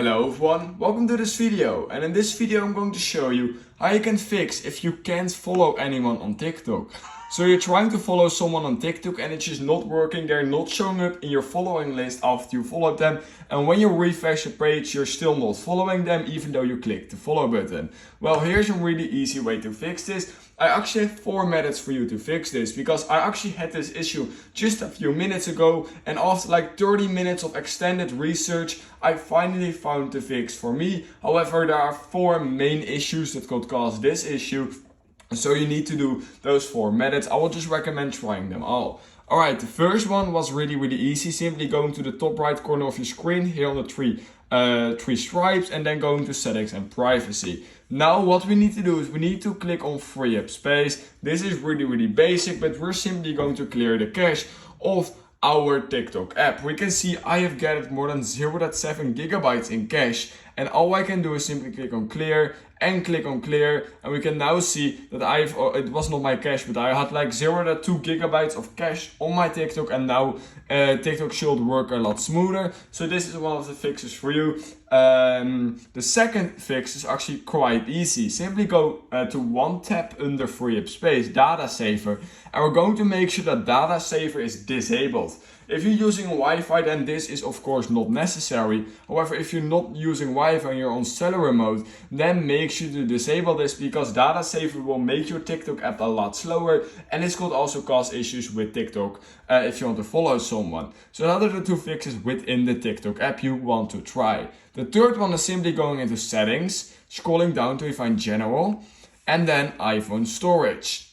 Hello everyone, welcome to this video, and in this video I'm going to show you how you can fix if you can't follow anyone on TikTok. So you're trying to follow someone on TikTok and it's just not working, they're not showing up in your following list after you followed them, and when you refresh the page you're still not following them even though you clicked the follow button. Well, here's a really easy way to fix this. I actually have 4 methods for you to fix this because I actually had this issue just a few minutes ago, and after like 30 minutes of extended research I finally found the fix for me. However, there are 4 main issues that could cause this issue, so you need to do those 4 methods. I would just recommend trying them all. Alright, the first one was really easy. Simply going to the top right corner of your screen here on the three stripes and then going to settings and privacy. Now what we need to do is we need to click on free up space. This is really basic, but we're simply going to clear the cache of our TikTok app. We can see I have gathered more than 0.7 gigabytes in cache, and all I can do is simply click on clear and click on clear, and we can now see that it was not my cache, but I had like 0.2 gigabytes of cache on my TikTok, and now TikTok should work a lot smoother. So this is one of the fixes for you. The second fix is actually quite easy. Simply go to one tab under free up space, data saver, and we're going to make sure that data saver is disabled. If you're using Wi-Fi, then this is of course not necessary. However, if you're not using Wi-Fi and you're on cellular mode, then make sure to disable this, because data saver will make your TikTok app a lot slower, and this could also cause issues with TikTok if you want to follow someone. So those are the 2 fixes within the TikTok app you want to try. The third one is simply going into settings, scrolling down till you find general, and then iPhone storage.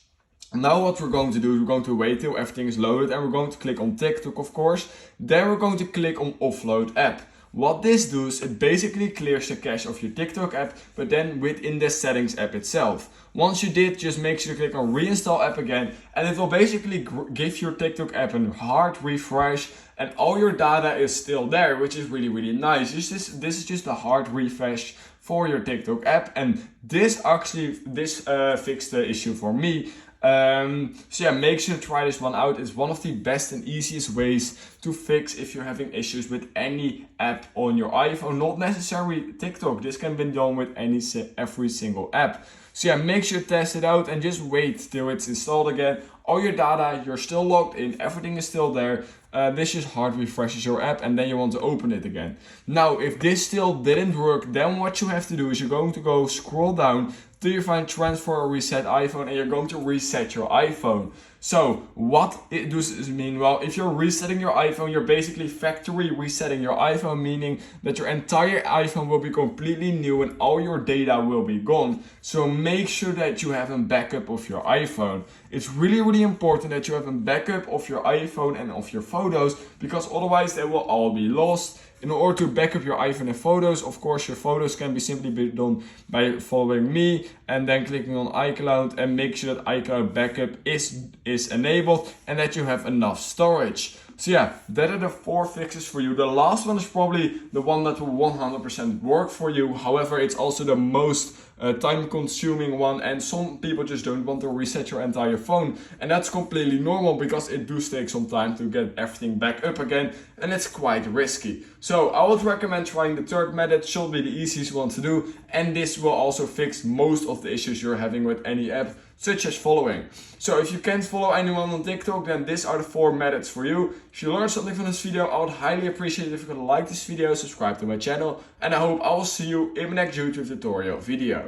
Now what we're going to do is we're going to wait till everything is loaded, and we're going to click on TikTok of course. Then we're going to click on offload app. What this does, it basically clears the cache of your TikTok app, but then within the settings app itself. Once you did, just make sure to click on reinstall app again, and it will basically give your TikTok app a hard refresh, and all your data is still there, which is really nice. This is just a hard refresh for your TikTok app, and this fixed the issue for me. So yeah, make sure to try this one out. It's one of the best and easiest ways to fix if you're having issues with any app on your iPhone, not necessarily TikTok. This can be done with every single app. So yeah, make sure to test it out and just wait till it's installed again. All your data, you're still logged in, everything is still there. This just hard refreshes your app, and then you want to open it again. Now, if this still didn't work, then what you have to do is you're going to go scroll down till you find transfer or reset iPhone, and you're going to reset your iPhone. So what it does mean, well, if you're resetting your iPhone, you're basically factory resetting your iPhone, meaning that your entire iPhone will be completely new and all your data will be gone. So make sure that you have a backup of your iPhone. It's really important that you have a backup of your iPhone and of your photos, because otherwise they will all be lost. In order to back up your iPhone and photos, of course, your photos can be simply done by following me and then clicking on iCloud, and make sure that iCloud backup is enabled and that you have enough storage. So yeah, that are the 4 fixes for you. The last one is probably the one that will 100% work for you. However, it's also the most time consuming one, and some people just don't want to reset your entire phone, and that's completely normal because it does take some time to get everything back up again, and it's quite risky. So I would recommend trying the third method. Should be the easiest one to do, and this will also fix most of the issues you're having with any app, such as following. So if you can't follow anyone on TikTok, then these are the 4 methods for you. If you learned something from this video, I would highly appreciate it if you could like this video, subscribe to my channel, and I hope I will see you in my next YouTube tutorial video.